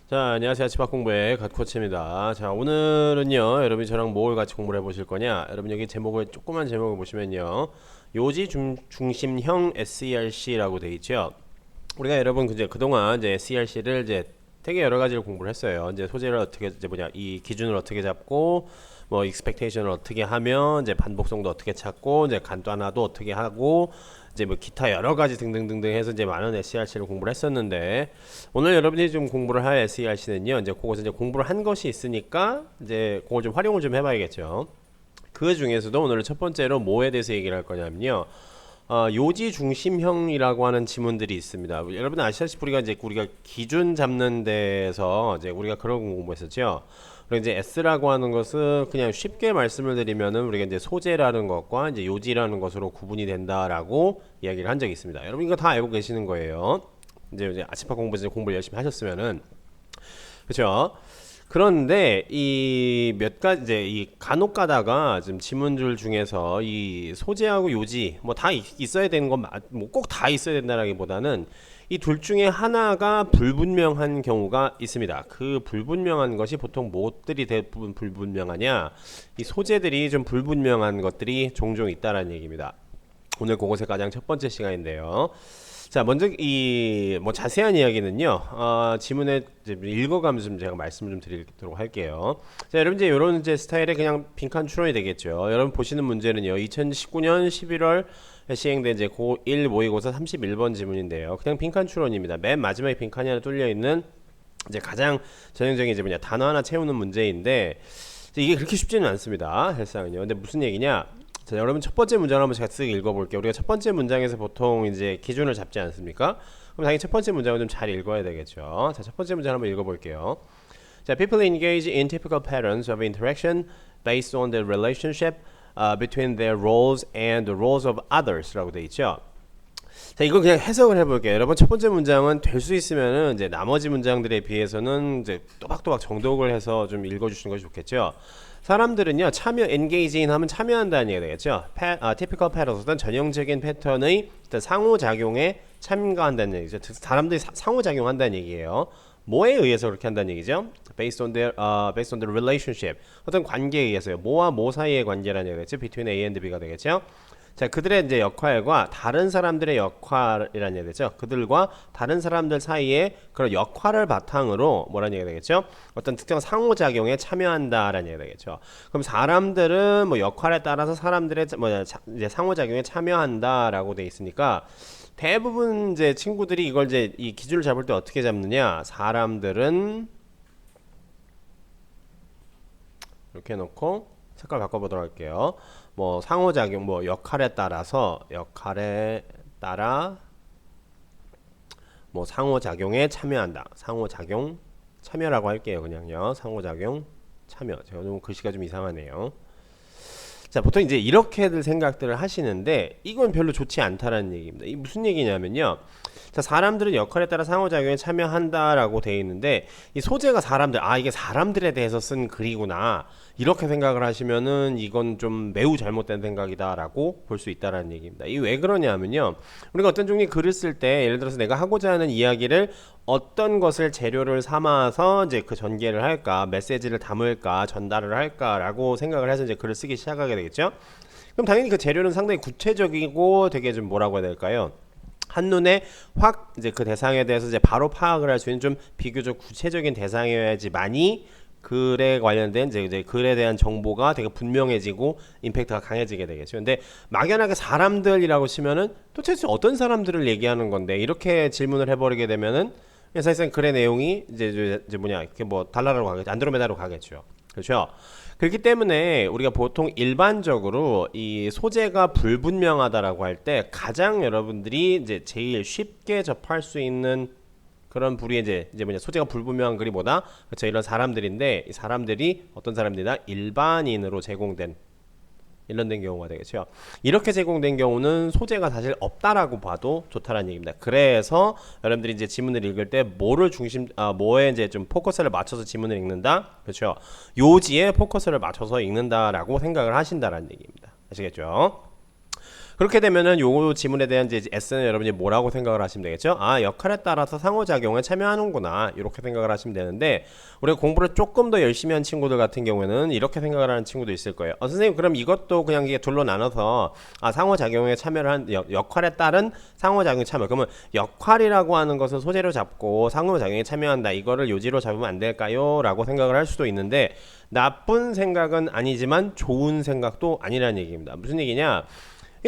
자, 안녕하세요. 집합공부의 갓코치입니다. 자, 오늘은요, 여러분이 저랑 뭘 같이 공부를 해보실 거냐? 여러분 여기 제목을, 조그만 제목을 보시면요, 요지 중심형 SERC라고 돼 있죠. 우리가 여러분 이제 그동안 이제 SERC를 이제 되게 여러 가지를 공부를 했어요. 이제 소재를 어떻게 이제 이 기준을 어떻게 잡고 뭐 익스펙테이션을 어떻게 하면 이제 반복성도 어떻게 찾고 이제 간단화도 어떻게 하고 이제 뭐 기타 여러 가지 등등등등 해서 이제 많은 SERC를 공부를 했었는데 오늘 여러분이 좀 공부를 할 SERC는요. 이제 그것을 이제 공부를 한 것이 있으니까 이제 그걸 좀 활용을 좀 해봐야겠죠. 그 중에서도 오늘 첫 번째로 뭐에 대해서 얘기를 할 거냐면요. 요지 중심형이라고 하는 지문들이 있습니다. 여러분 아시다시피 우리가 기준 잡는 데에서 이제 우리가 그런 공부했었죠. 그리고 이제 S라고 하는 것은 그냥 쉽게 말씀을 드리면은 우리가 이제 소재라는 것과 이제 요지라는 것으로 구분이 된다라고 이야기를 한 적이 있습니다. 여러분 이거 다 알고 계시는 거예요. 이제 아침밥 공부를 열심히 하셨으면은 그렇죠. 그런데 이 몇 가지 이제 이 간혹 가다가 지금 지문줄 중에서 이 소재하고 요지 뭐 다 있어야 되는 건 뭐 꼭 다 있어야 된다라기보다는 이 둘 중에 하나가 불분명한 경우가 있습니다. 그 불분명한 것이 보통 뭐들이 대부분 불분명하냐? 이 소재들이 좀 불분명한 것들이 종종 있다라는 얘기입니다. 오늘 그것의 가장 첫 번째 시간인데요. 자, 먼저 이 뭐 자세한 이야기는요. 지문에 읽어가면서 좀 제가 말씀을 좀 드리도록 할게요. 자, 여러분 이제 이런 이제 스타일의 그냥 빈칸 추론이 되겠죠. 여러분 보시는 문제는요. 2019년 11월 시행된 이제 고1 모의고사 31번 지문인데요. 그냥 빈칸 추론입니다. 맨 마지막에 빈칸이 하나 뚫려 있는 이제 가장 전형적인 이제 단어 하나 채우는 문제인데 이게 그렇게 쉽지는 않습니다. 사실상은요. 근데 무슨 얘기냐? 자, 여러분 첫 번째 문장을 한번 제가 쓱 읽어볼게요. 우리가 첫 번째 문장에서 보통 이제 기준을 잡지 않습니까? 그럼 당연히 첫 번째 문장을 좀 잘 읽어야 되겠죠. 자, 첫 번째 문장 한번 읽어볼게요. 자, people engage in typical patterns of interaction based on the relationship between their roles and the roles of others라고 돼 있죠. 자, 이거 그냥 해석을 해볼게요. 여러분 첫 번째 문장은 될 수 있으면은 이제 나머지 문장들에 비해서는 이제 또박또박 정독을 해서 좀 읽어주시는 것이 좋겠죠. 사람들은요 engage in 하면 참여한다는 얘기가 되겠죠. typical patterns 어떤 전형적인 패턴의 어떤 상호작용에 참가한다는 얘기죠. 사람들이 상호작용한다는 얘기예요. 뭐에 의해서 그렇게 한다는 얘기죠? based on the relationship 어떤 관계에 의해서요. 뭐와 뭐 사이의 관계라는 얘기겠죠. between A and B가 되겠죠. 자, 그들의 이제 역할과 다른 사람들의 역할이라는 얘기죠. 그들과 다른 사람들 사이에 그런 역할을 바탕으로 뭐라는 얘기가 되겠죠? 어떤 특정 상호작용에 참여한다라는 얘기가 되겠죠. 그럼 사람들은 뭐 역할에 따라서 사람들의 이제 상호작용에 참여한다라고 돼 있으니까 대부분 이제 친구들이 이걸 이제 이 기준을 잡을 때 어떻게 잡느냐? 사람들은 이렇게 해놓고 색깔 바꿔보도록 할게요. 뭐 상호작용 뭐 역할에 따라 뭐 상호작용에 참여한다. 상호작용 참여라고 할게요. 그냥요. 상호작용 참여. 제가 좀 글씨가 좀 이상하네요. 자, 보통 이제 이렇게들 생각들을 하시는데 이건 별로 좋지 않다라는 얘기입니다. 이 무슨 얘기냐면요. 자, 사람들은 역할에 따라 상호작용에 참여한다라고 되어 있는데 이 소재가 사람들, 이게 사람들에 대해서 쓴 글이구나. 이렇게 생각을 하시면은 이건 좀 매우 잘못된 생각이다라고 볼 수 있다라는 얘기입니다. 이 왜 그러냐면요. 우리가 어떤 종류의 글을 쓸 때 예를 들어서 내가 하고자 하는 이야기를 어떤 것을 재료를 삼아서 이제 그 전개를 할까, 메시지를 담을까, 전달을 할까라고 생각을 해서 이제 글을 쓰기 시작하게 되겠죠. 그럼 당연히 그 재료는 상당히 구체적이고 되게 좀 뭐라고 해야 될까요? 한눈에 확 이제 그 대상에 대해서 이제 바로 파악을 할 수 있는 좀 비교적 구체적인 대상이어야지만이 글에 관련된 이제 글에 대한 정보가 되게 분명해지고 임팩트가 강해지게 되겠죠. 근데 막연하게 사람들이라고 치면은 도대체 어떤 사람들을 얘기하는 건데 이렇게 질문을 해버리게 되면은 사실상 글의 내용이 이제 뭐냐 이렇게 뭐 달나라로 가겠죠. 안드로메다로 가겠죠. 그렇죠. 그렇기 때문에 우리가 보통 일반적으로 이 소재가 불분명하다라고 할 때 가장 여러분들이 이제 제일 쉽게 접할 수 있는 그런 부류의 이제 뭐냐 소재가 불분명한 글이 뭐다? 그렇죠. 이런 사람들인데 이 사람들이 어떤 사람들이다? 일반인으로 제공된 일련된 경우가 되겠죠. 이렇게 제공된 경우는 소재가 사실 없다라고 봐도 좋다라는 얘기입니다. 그래서 여러분들이 이제 지문을 읽을 때 뭐에 이제 좀 포커스를 맞춰서 지문을 읽는다. 그렇죠. 요지에 포커스를 맞춰서 읽는다라고 생각을 하신다라는 얘기입니다. 아시겠죠? 그렇게 되면은 요 지문에 대한 이제 S는 여러분이 뭐라고 생각을 하시면 되겠죠? 아, 역할에 따라서 상호작용에 참여하는구나. 이렇게 생각을 하시면 되는데 우리가 공부를 조금 더 열심히 한 친구들 같은 경우에는 이렇게 생각을 하는 친구도 있을 거예요. 선생님 그럼 이것도 그냥 이게 둘로 나눠서 상호작용에 참여를 한 역할에 따른 상호작용에 참여. 그러면 역할이라고 하는 것을 소재로 잡고 상호작용에 참여한다. 이거를 요지로 잡으면 안 될까요? 라고 생각을 할 수도 있는데 나쁜 생각은 아니지만 좋은 생각도 아니라는 얘기입니다. 무슨 얘기냐?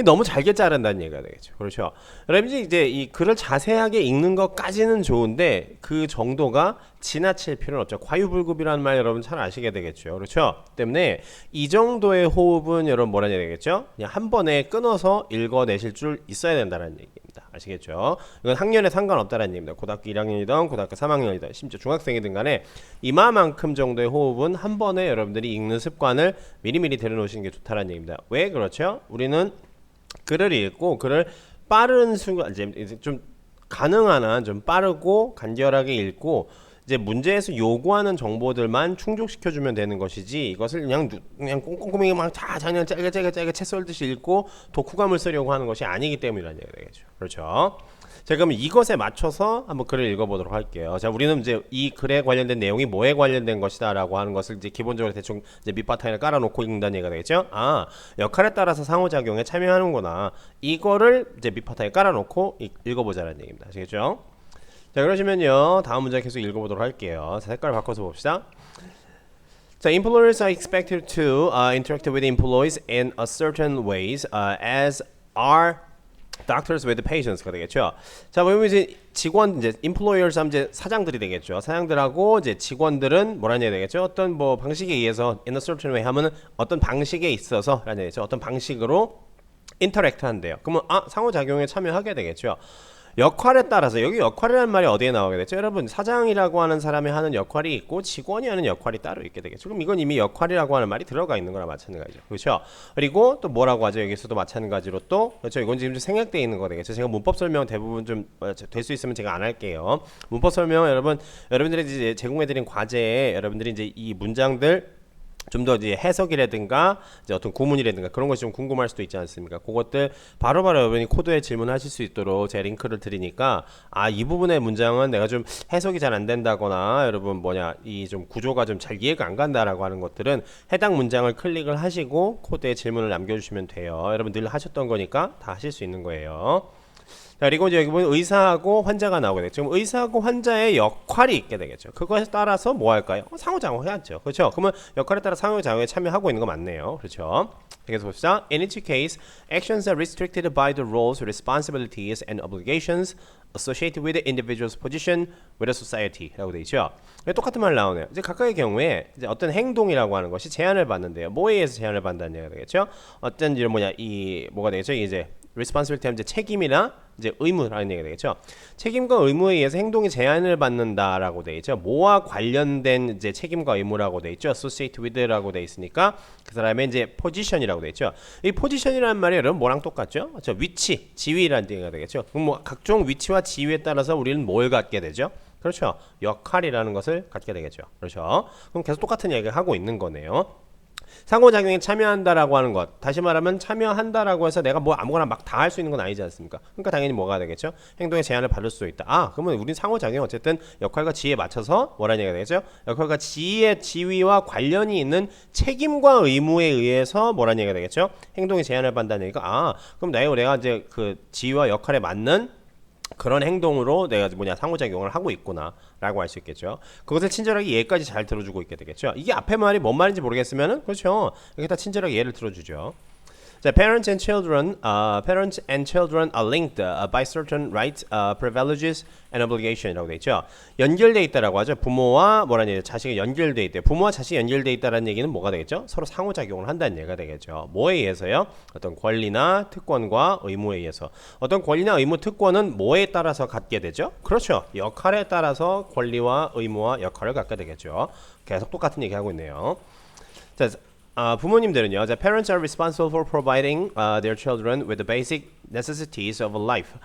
너무 잘게 자른다는 얘기가 되겠죠. 그렇죠. 여러분이 이제 이 글을 자세하게 읽는 것까지는 좋은데 그 정도가 지나칠 필요는 없죠. 과유불급이라는 말 여러분 잘 아시게 되겠죠. 그렇죠. 때문에 이 정도의 호흡은 여러분 뭐라 해야 되겠죠? 그냥 한 번에 끊어서 읽어내실 줄 있어야 된다는 얘기입니다. 아시겠죠? 이건 학년에 상관없다는 얘기입니다. 고등학교 1학년이든 고등학교 3학년이든 심지어 중학생이든 간에 이마만큼 정도의 호흡은 한 번에 여러분들이 읽는 습관을 미리미리 들여놓으시는 게 좋다는 얘기입니다. 왜 그렇죠? 우리는 글을 읽고 글을 빠른 순간 이제 좀 가능한 한 좀 빠르고 간결하게 읽고 이제 문제에서 요구하는 정보들만 충족시켜주면 되는 것이지 이것을 그냥 꼼꼼히 막 다 그냥 짧게 채 썰듯이 읽고 독후감을 쓰려고 하는 것이 아니기 때문이라는 얘기가 되겠죠. 그렇죠. 자, 그럼 이것에 맞춰서 한번 글을 읽어보도록 할게요. 자, 우리는 이제 이 글에 관련된 내용이 뭐에 관련된 것이다라고 하는 것을 이제 기본적으로 대충 이제 밑바탕에 깔아놓고 읽는다는 얘기가 되겠죠. 아, 역할에 따라서 상호작용에 참여하는구나. 이거를 이제 밑바탕에 깔아놓고 읽어보자는 얘기입니다. 아시겠죠? 자, 그러시면요 다음 문제 계속 읽어보도록 할게요. 자, 색깔 바꿔서 봅시다. 자, employers are expected to interact with employees in a certain ways as are doctors with patients가 되겠죠. 자, 보면 이제 직원 이제 employers 하면 이제 사장들이 되겠죠. 사장들하고 이제 직원들은 뭐라는 얘기 되겠죠. 어떤 뭐 방식에 의해서 in a certain way 하면은 어떤 방식에 있어서라는 얘기죠. 어떤 방식으로 interact 한대요. 그러면 상호작용에 참여하게 되겠죠. 역할에 따라서 여기 역할이라는 말이 어디에 나오게 됐죠? 여러분 사장이라고 하는 사람이 하는 역할이 있고 직원이 하는 역할이 따로 있게 되겠죠. 그럼 이건 이미 역할이라고 하는 말이 들어가 있는 거랑 마찬가지죠. 그렇죠? 그리고 또 뭐라고 하죠? 여기서도 마찬가지로 또 그렇죠? 이건 지금 생략되어 있는 거 되겠죠. 제가 문법 설명 대부분 좀 될 수 있으면 제가 안 할게요. 문법 설명 여러분들이 이제 제공해드린 과제에 여러분들이 이제 이 문장들 좀 더 이제 해석이라든가 이제 어떤 구문이라든가 그런 것이 좀 궁금할 수도 있지 않습니까? 그것들 바로바로 여러분이 코드에 질문하실 수 있도록 제가 링크를 드리니까 이 부분의 문장은 내가 좀 해석이 잘 안 된다거나 여러분 이 좀 구조가 좀 잘 이해가 안 간다라고 하는 것들은 해당 문장을 클릭을 하시고 코드에 질문을 남겨주시면 돼요. 여러분 늘 하셨던 거니까 다 하실 수 있는 거예요. 자, 그리고 이제 여기 보면 의사하고 환자가 나오게 되죠. 지금 의사하고 환자의 역할이 있게 되겠죠. 그거에 따라서 뭐 할까요? 상호작용 해야죠. 그렇죠? 그러면 역할에 따라 상호작용에 참여하고 있는 거 맞네요. 그렇죠? 그래서 봅시다. In each case, actions are restricted by the roles, responsibilities, and obligations associated with the individual's position with a society 라고 되어 있죠. 똑같은 말 나오네요. 이제 각각의 경우에 이제 어떤 행동이라고 하는 것이 제한을 받는데요. 뭐에 의해서 제한을 받는다는 얘기가 되겠죠? 어떤 이런 뭐가 되겠죠? 이제 responsibility 하면 이제 책임이나 이제 의무라는 얘기가 되겠죠. 책임과 의무에 의해서 행동이 제한을 받는다라고 되어 있죠. 뭐와 관련된 이제 책임과 의무라고 되어 있죠. associate with라고 되어 있으니까 그 사람의 이제 position이라고 되어 있죠. 이 position이라는 말이 여러분 뭐랑 똑같죠? 그렇죠? 위치, 지위라는 얘기가 되겠죠. 그럼 뭐 각종 위치와 지위에 따라서 우리는 뭘 갖게 되죠? 그렇죠. 역할이라는 것을 갖게 되겠죠. 그렇죠. 그럼 계속 똑같은 얘기를 하고 있는 거네요. 상호작용에 참여한다라고 하는 것, 다시 말하면 참여한다라고 해서 내가 뭐 아무거나 막 다 할 수 있는 건 아니지 않습니까? 그러니까 당연히 뭐가 되겠죠? 행동의 제한을 받을 수도 있다. 그러면 우린 상호작용 어쨌든 역할과 지위에 맞춰서 뭐라는 얘기가 되겠죠? 역할과 지위와 관련이 있는 책임과 의무에 의해서 뭐라는 얘기가 되겠죠? 행동의 제한을 받는다는 얘기가 그럼 내가 이제 그 지위와 역할에 맞는 그런 행동으로 내가 상호작용을 하고 있구나 라고 할 수 있겠죠. 그것을 친절하게 예까지 잘 들어주고 있게 되겠죠. 이게 앞에 말이 뭔 말인지 모르겠으면은 그렇죠. 여기다 친절하게 예를 들어주죠. 자, parents and children are linked by certain rights, privileges, and obligation이라고 돼 있죠. 연결돼 있다라고 하죠. 부모와 자식이 연결돼 있대. 부모와 자식이 연결돼 있다라는 얘기는 뭐가 되겠죠? 서로 상호작용을 한다는 얘기가 되겠죠. 뭐에 의해서요? 어떤 권리나 특권과 의무에 의해서. 어떤 권리나 의무, 특권은 뭐에 따라서 갖게 되죠? 그렇죠. 역할에 따라서 권리와 의무와 역할을 갖게 되겠죠. 계속 똑같은 얘기 하고 있네요. 자. 부모님들은요, the parents are responsible for providing their children with the basic necessities of life,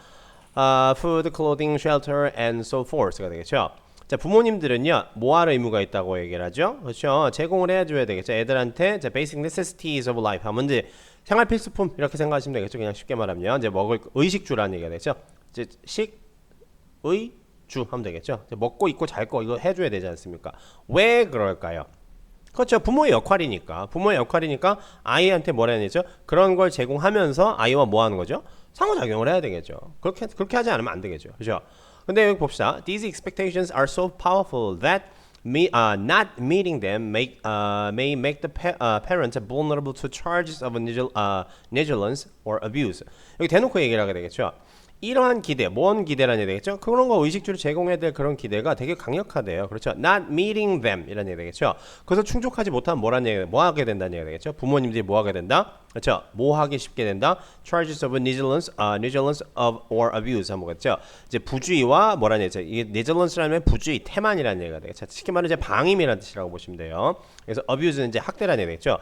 food, clothing, shelter, and so forth가 되겠죠. 자, 부모님들은요, 뭐 할 의무가 있다고 얘기를 하죠? 그렇죠. 제공을 해줘야 되겠죠. 애들한테 the basic necessities of life 하면 이제 생활 필수품 이렇게 생각하시면 되겠죠. 그냥 쉽게 말하면 이제 먹을 의식주라는 얘기가 되죠. 이제 주 하면 되겠죠. 이제 먹고 입고 잘 거 이거 해줘야 되지 않습니까? 왜 그럴까요? 그렇죠. 부모의 역할이니까 아이한테 뭐라 해야 되죠? 그런 걸 제공하면서 아이와 뭐 하는 거죠? 상호작용을 해야 되겠죠. 그렇게 하지 않으면 안 되겠죠. 그죠? 근데 여기 봅시다. These expectations are so powerful that not meeting them may make the parent vulnerable to charges of negligence or abuse. 여기 대놓고 얘기를 하게 되겠죠. 이러한 기대, 뭔 기대라는 얘기 되겠죠? 그런 거 의식주를 제공해야 될 그런 기대가 되게 강력하대요. 그렇죠? Not meeting them 이라는 얘기 되겠죠? 그래서 충족하지 못하면 뭐라는 얘기, 뭐 하게 된다는 얘기 되겠죠? 부모님들이 뭐 하게 된다? 그렇죠? 뭐 하기 쉽게 된다? Charges of negligence of or abuse 한번 보겠죠? 이제 부주의와 뭐라는 얘기죠? 이게 negligence라는 부주의, 태만이라는 얘기가 되겠죠? 쉽게 말하면 이제 방임이라는 뜻이라고 보시면 돼요. 그래서 abuse는 이제 학대라는 얘기 되겠죠?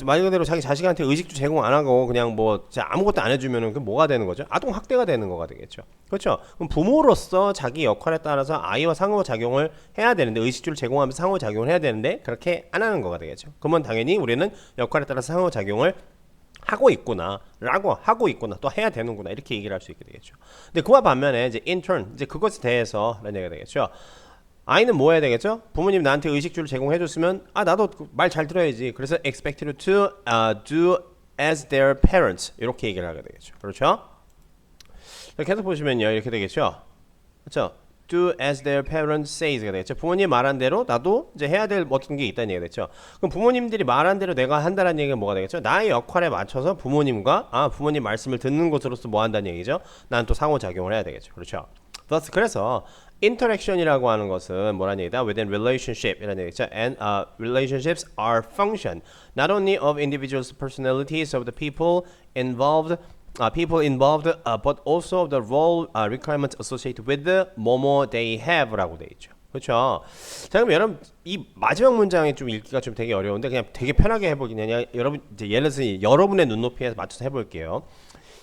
말 그대로 자기 자식한테 의식주 제공 안 하고 그냥 뭐 아무것도 안 해주면은 그 뭐가 되는 거죠? 아동 학대가 되는 거가 되겠죠. 그렇죠? 그럼 부모로서 자기 역할에 따라서 아이와 상호작용을 해야 되는데 의식주를 제공하면서 상호작용을 해야 되는데 그렇게 안 하는 거가 되겠죠. 그러면 당연히 우리는 역할에 따라서 상호작용을 하고 있구나 또 해야 되는구나 이렇게 얘기를 할 수 있게 되겠죠. 근데 그와 반면에 이제 in turn 이제 그것에 대해서라는 얘기가 되겠죠. 아이는 뭐 해야 되겠죠? 부모님 나한테 의식주를 제공해줬으면 나도 말 잘 들어야지. 그래서 expected to do as their parents 이렇게 얘기를 하게 되겠죠. 그렇죠? 계속 보시면요 이렇게 되겠죠. 그렇죠? Do as their parents says가 되겠죠. 부모님 말한 대로 나도 이제 해야 될 어떤 게 있다는 얘기가 되겠죠. 그럼 부모님들이 말한 대로 내가 한다는 얘기가 뭐가 되겠죠? 나의 역할에 맞춰서 부모님과 부모님 말씀을 듣는 것으로서 뭐 한다는 얘기죠? 난 또 상호작용을 해야 되겠죠. 그렇죠? Thus 그래서 interaction이라고 하는 것은 뭐라는 얘기다? Within relationship이라는 얘기죠. And relationships are function not only of individuals' personalities of the people involved, but also of the role requirements associated with the 뭐뭐 they have라고 돼 있죠. 그렇죠. 자 그럼 여러분 이 마지막 문장이 좀 읽기가 좀 되게 어려운데 그냥 되게 편하게 해보긴 그냥 여러분 이제 예를 들어서 여러분의 눈높이에 맞춰서 해볼게요.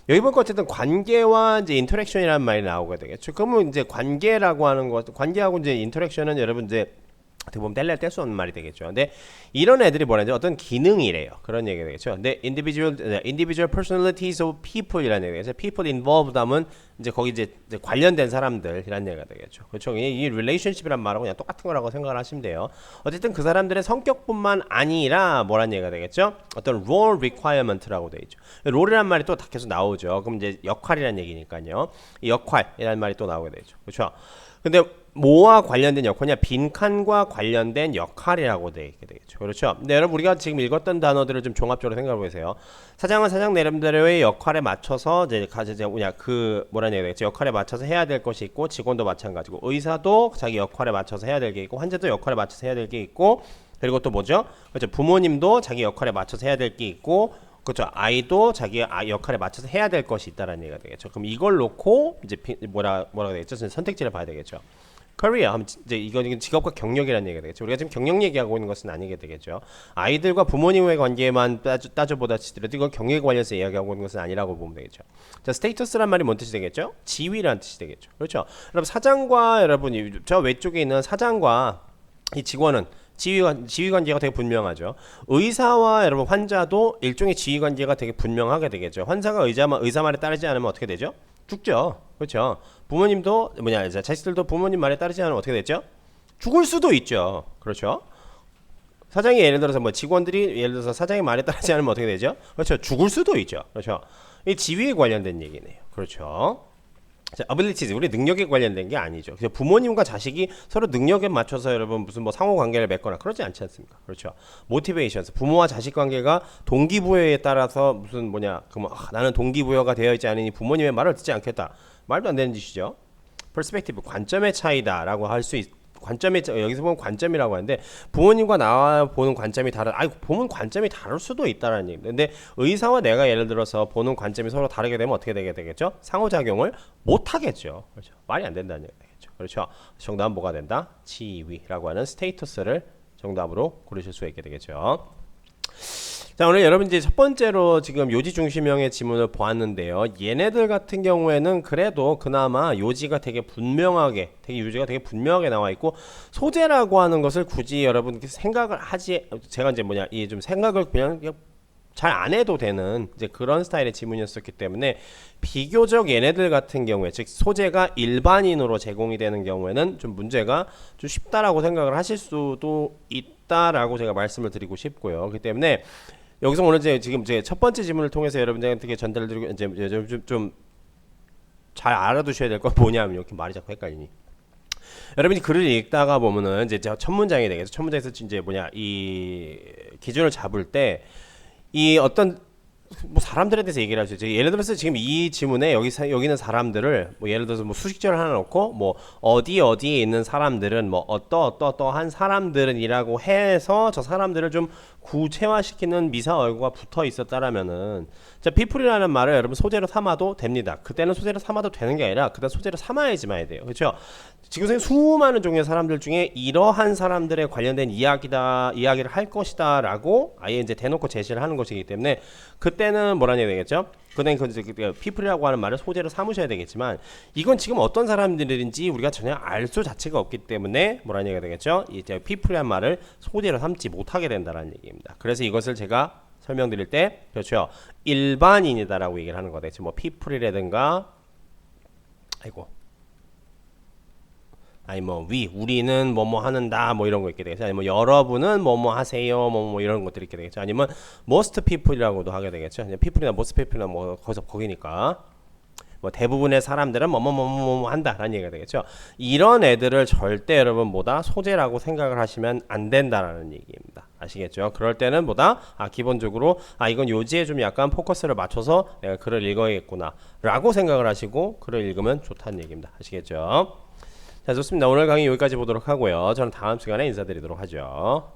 여기 보니까 어쨌든 관계와 이제 인터랙션이라는 말이 나오게 되겠죠. 그러면 이제 관계라고 하는 것, 관계하고 이제 인터랙션은 여러분 이제 어떻게 보면 뗄 수 없는 말이 되겠죠. 근데 이런 애들이 뭐라는지 어떤 기능이래요. 그런 얘기가 되겠죠. 근데 individual personalities of people이라는 얘기가 되겠죠. people involved 하면 이제 거기 이제 관련된 사람들이라는 얘기가 되겠죠. 그렇죠. 이 relationship이란 말하고 그냥 똑같은 거라고 생각을 하시면 돼요. 어쨌든 그 사람들의 성격뿐만 아니라 뭐란 얘기가 되겠죠. 어떤 role requirement라고 돼 있죠. 롤이란 말이 또 다 계속 나오죠. 그럼 이제 역할이라는 얘기니까요. 이 역할이라는 말이 또 나오게 되죠. 그렇죠. 근데 뭐와 관련된 역할이냐? 빈칸과 관련된 역할이라고 되게 되겠죠. 그렇죠? 근데 여러분 우리가 지금 읽었던 단어들을 좀 종합적으로 생각해 보세요. 사장은 사장 나름대로의 역할에 맞춰서 이제 뭐라는 얘기가 되겠죠? 역할에 맞춰서 해야 될 것이 있고 직원도 마찬가지고 의사도 자기 역할에 맞춰서 해야 될 게 있고 환자도 역할에 맞춰서 해야 될 게 있고 그리고 또 뭐죠? 그렇죠? 부모님도 자기 역할에 맞춰서 해야 될 게 있고 그렇죠. 아이도 자기 역할에 맞춰서 해야 될 것이 있다라는 얘기가 되겠죠. 그럼 이걸 놓고 이제 뭐라고 되겠죠? 선택지를 봐야 되겠죠. 커리어 하면 이제 이건 직업과 경력이라는 얘기가 되겠죠. 우리가 지금 경력 얘기하고 있는 것은 아니게 되겠죠. 아이들과 부모님의 관계만 따져보다 치더라도 이건 경력에 관련해서 이야기하고 있는 것은 아니라고 보면 되겠죠. 자, 스테이터스란 말이 뭔 뜻이 되겠죠? 지위라는 뜻이 되겠죠. 그렇죠. 여러분 사장과 여러분이 저 외쪽에 있는 사장과 이 직원은 지위 관계가 되게 분명하죠. 의사와 여러분 환자도 일종의 지위 관계가 되게 분명하게 되겠죠. 환자가 의사 말에 따르지 않으면 어떻게 되죠? 죽죠. 그렇죠. 부모님도 자식들도 부모님 말에 따르지 않으면 어떻게 되죠? 죽을 수도 있죠. 그렇죠. 사장이 예를 들어서 직원들이 예를 들어서 사장의 말에 따르지 않으면 어떻게 되죠? 그렇죠. 죽을 수도 있죠. 그렇죠. 이 지위에 관련된 얘기네요. 그렇죠. 자, abilities 우리 능력에 관련된 게 아니죠. 그래서 부모님과 자식이 서로 능력에 맞춰서 여러분 무슨 상호 관계를 맺거나 그러지 않지 않습니까? 그렇죠. motivations 부모와 자식 관계가 동기부여에 따라서 무슨 나는 동기부여가 되어 있지 않으니 부모님의 말을 듣지 않겠다. 말도 안 되는 짓이죠. perspective 관점의 차이다라고 할 수 관점이 여기서 보면 관점이라고 하는데 부모님과 나와 보는 관점이 보는 관점이 다를 수도 있다라는 얘기인데 근데 의사와 내가 예를 들어서 보는 관점이 서로 다르게 되면 어떻게 되겠죠? 상호작용을 못 하겠죠. 그렇죠. 말이 안 된다는 얘기가 되겠죠. 그렇죠. 정답은 뭐가 된다? 지위라고 하는 스테이터스를 정답으로 고르실 수 있게 되겠죠. 자 오늘 여러분 이제 첫 번째로 지금 요지 중심형의 지문을 보았는데요. 얘네들 같은 경우에는 그래도 그나마 요지가 되게 분명하게 나와 있고 소재라고 하는 것을 굳이 여러분 생각을 제가 이제 이 좀 생각을 그냥 잘 안 해도 되는 이제 그런 스타일의 지문이었었기 때문에 비교적 얘네들 같은 경우에 즉 소재가 일반인으로 제공이 되는 경우에는 좀 문제가 좀 쉽다라고 생각을 하실 수도 있다라고 제가 말씀을 드리고 싶고요. 그렇기 때문에 여기서 오늘 지금 제 첫 번째 지문을 통해서 여러분들에게 전달드리고 이제 좀 잘 알아두셔야 될 건 뭐냐면 이렇게 말이 자꾸 헷갈리니. 여러분이 글을 읽다가 보면은 이제 첫 문장이 되겠죠. 첫 문장에서 이제 뭐냐 이 기준을 잡을 때 이 어떤 뭐 사람들에 대해서 얘기를 하죠. 예를 들어서 지금 이 지문에 여기 있는 사람들을 뭐 예를 들어서 뭐 수식절을 하나 넣고 뭐 어디에 있는 사람들은 뭐 어떠한 사람들은이라고 해서 저 사람들을 좀 구체화시키는 미사 얼구가 붙어 있었다라면은 자 people이라는 말을 여러분 소재로 삼아도 됩니다. 그때는 소재로 삼아도 되는 게 아니라 그때 소재로 삼아야지만 돼요. 그렇죠? 지금 수많은 종류의 사람들 중에 이러한 사람들에 관련된 이야기를 할 것이다라고 아예 이제 대놓고 제시를 하는 것이기 때문에 그때는 뭐라 해야 되겠죠? 그때는 그 people이라고 하는 말을 소재로 삼으셔야 되겠지만 이건 지금 어떤 사람들인지 우리가 전혀 알 수 자체가 없기 때문에 뭐라 해야 되겠죠? 이제 people이라는 말을 소재로 삼지 못하게 된다는 얘기입니다. 그래서 이것을 제가 설명드릴 때 그렇죠? 일반인이다라고 얘기를 하는 거다. 뭐 people이라든가 아니 뭐 우리는 뭐뭐 하는다 뭐 이런 거 있게 되겠죠. 아니면 뭐 여러분은 뭐뭐 하세요 뭐 이런 것들이 있게 되겠죠. 아니면 most people이라고도 하게 되겠죠. people이나 most people이나 뭐 거기니까 뭐 대부분의 사람들은 뭐뭐 한다라는 얘기가 되겠죠. 이런 애들을 절대 여러분 뭐다 소재라고 생각을 하시면 안 된다라는 얘기입니다. 아시겠죠? 그럴 때는 뭐다 기본적으로 이건 요지에 좀 약간 포커스를 맞춰서 내가 글을 읽어야겠구나 라고 생각을 하시고 글을 읽으면 좋다는 얘기입니다. 아시겠죠? 자, 좋습니다. 오늘 강의 여기까지 보도록 하고요. 저는 다음 시간에 인사드리도록 하죠.